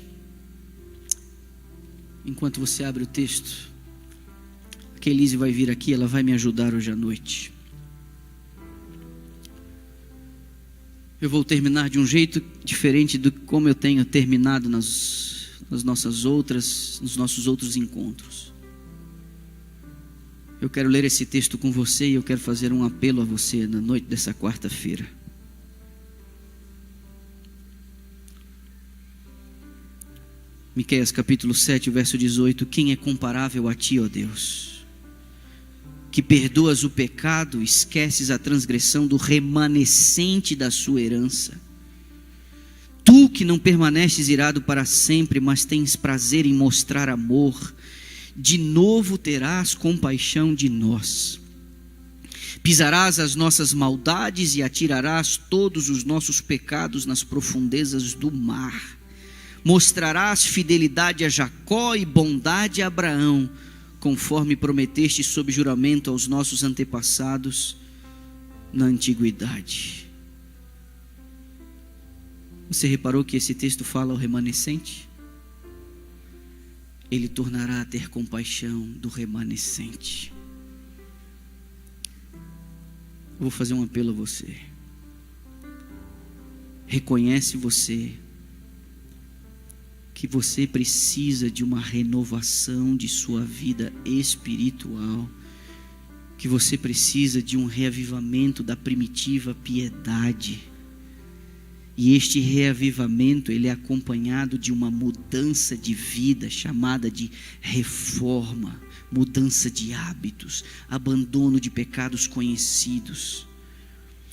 Enquanto você abre o texto, a Kelise vai vir aqui, ela vai me ajudar hoje à noite. Eu vou terminar de um jeito diferente do como eu tenho terminado nos nossos outros encontros. Eu quero ler esse texto com você e eu quero fazer um apelo a você na noite dessa quarta-feira. Miqueias capítulo 7, verso 18. Quem é comparável a ti, ó Deus, que perdoas o pecado, esqueces a transgressão do remanescente da sua herança? Tu que não permaneces irado para sempre, mas tens prazer em mostrar amor, de novo terás compaixão de nós. Pisarás as nossas maldades e atirarás todos os nossos pecados nas profundezas do mar. Mostrarás fidelidade a Jacó e bondade a Abraão, conforme prometeste sob juramento aos nossos antepassados na antiguidade. Você reparou que esse texto fala ao remanescente? Ele tornará a ter compaixão do remanescente. Eu vou fazer um apelo a você. Reconhece você que você precisa de uma renovação de sua vida espiritual, que você precisa de um reavivamento da primitiva piedade. E este reavivamento, ele é acompanhado de uma mudança de vida chamada de reforma, mudança de hábitos, abandono de pecados conhecidos.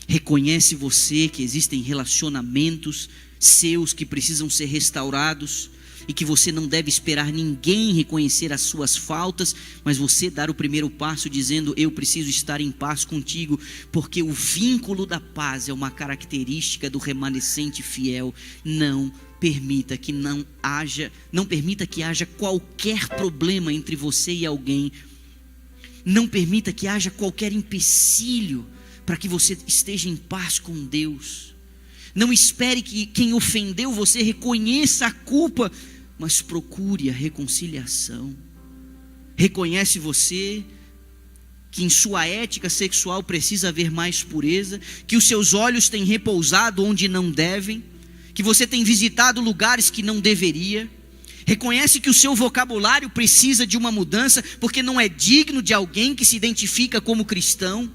Reconhece você que existem relacionamentos seus que precisam ser restaurados e que você não deve esperar ninguém reconhecer as suas faltas, mas você dar o primeiro passo dizendo: eu preciso estar em paz contigo, porque o vínculo da paz é uma característica do remanescente fiel. Não permita que haja qualquer problema entre você e alguém. Não permita que haja qualquer empecilho para que você esteja em paz com Deus. Não espere que quem ofendeu você reconheça a culpa, mas procure a reconciliação. Reconhece você que em sua ética sexual precisa haver mais pureza, que os seus olhos têm repousado onde não devem, que você tem visitado lugares que não deveria. Reconhece que o seu vocabulário precisa de uma mudança, porque não é digno de alguém que se identifica como cristão.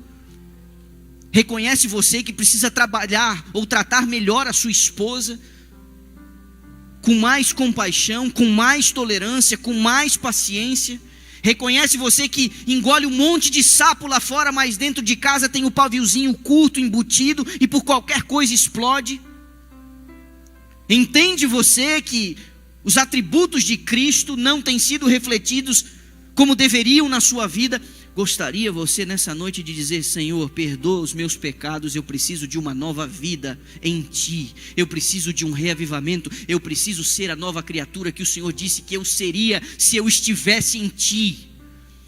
Reconhece você que precisa trabalhar ou tratar melhor a sua esposa, com mais compaixão, com mais tolerância, com mais paciência. Reconhece você que engole um monte de sapo lá fora, mas dentro de casa tem o paviozinho curto, embutido, e por qualquer coisa explode. Entende você que os atributos de Cristo não têm sido refletidos como deveriam na sua vida? Gostaria você nessa noite de dizer: Senhor, perdoa os meus pecados, eu preciso de uma nova vida em Ti, eu preciso de um reavivamento, eu preciso ser a nova criatura que o Senhor disse que eu seria se eu estivesse em Ti.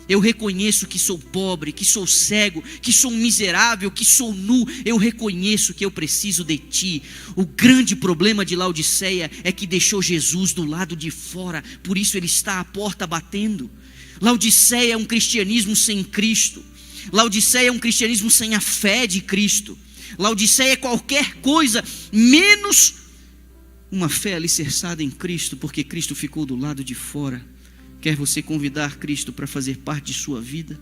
Eu reconheço que sou pobre, que sou cego, que sou miserável, que sou nu. Eu reconheço que eu preciso de Ti. O grande problema de Laodiceia é que deixou Jesus do lado de fora, por isso ele está à porta batendo. Laodiceia é um cristianismo sem Cristo. Laodiceia é um cristianismo sem a fé de Cristo. Laodiceia é qualquer coisa menos uma fé alicerçada em Cristo, porque Cristo ficou do lado de fora. Quer você convidar Cristo para fazer parte de sua vida?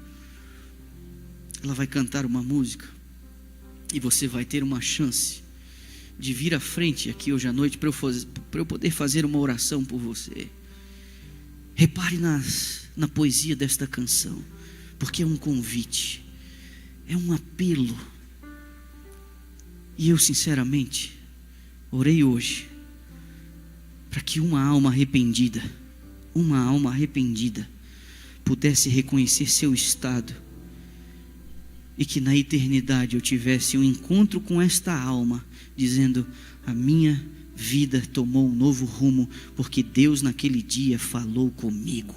Ela vai cantar uma música e você vai ter uma chance de vir à frente aqui hoje à noite para eu poder fazer uma oração por você. Repare na poesia desta canção, porque é um convite, é um apelo. E eu sinceramente orei hoje para que uma alma arrependida pudesse reconhecer seu estado, e que na eternidade eu tivesse um encontro com esta alma, dizendo: a minha vida tomou um novo rumo, porque Deus naquele dia falou comigo,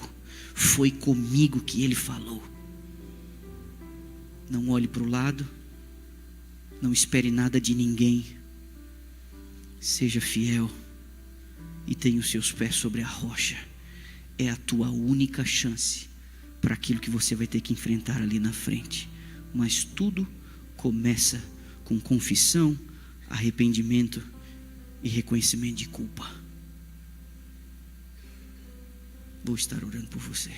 foi comigo que Ele falou. Não olhe para o lado, não espere nada de ninguém, seja fiel e tenha os seus pés sobre a rocha. É a tua única chance para aquilo que você vai ter que enfrentar ali na frente. Mas tudo começa com confissão, arrependimento e reconhecimento de culpa. Vou estar orando por você.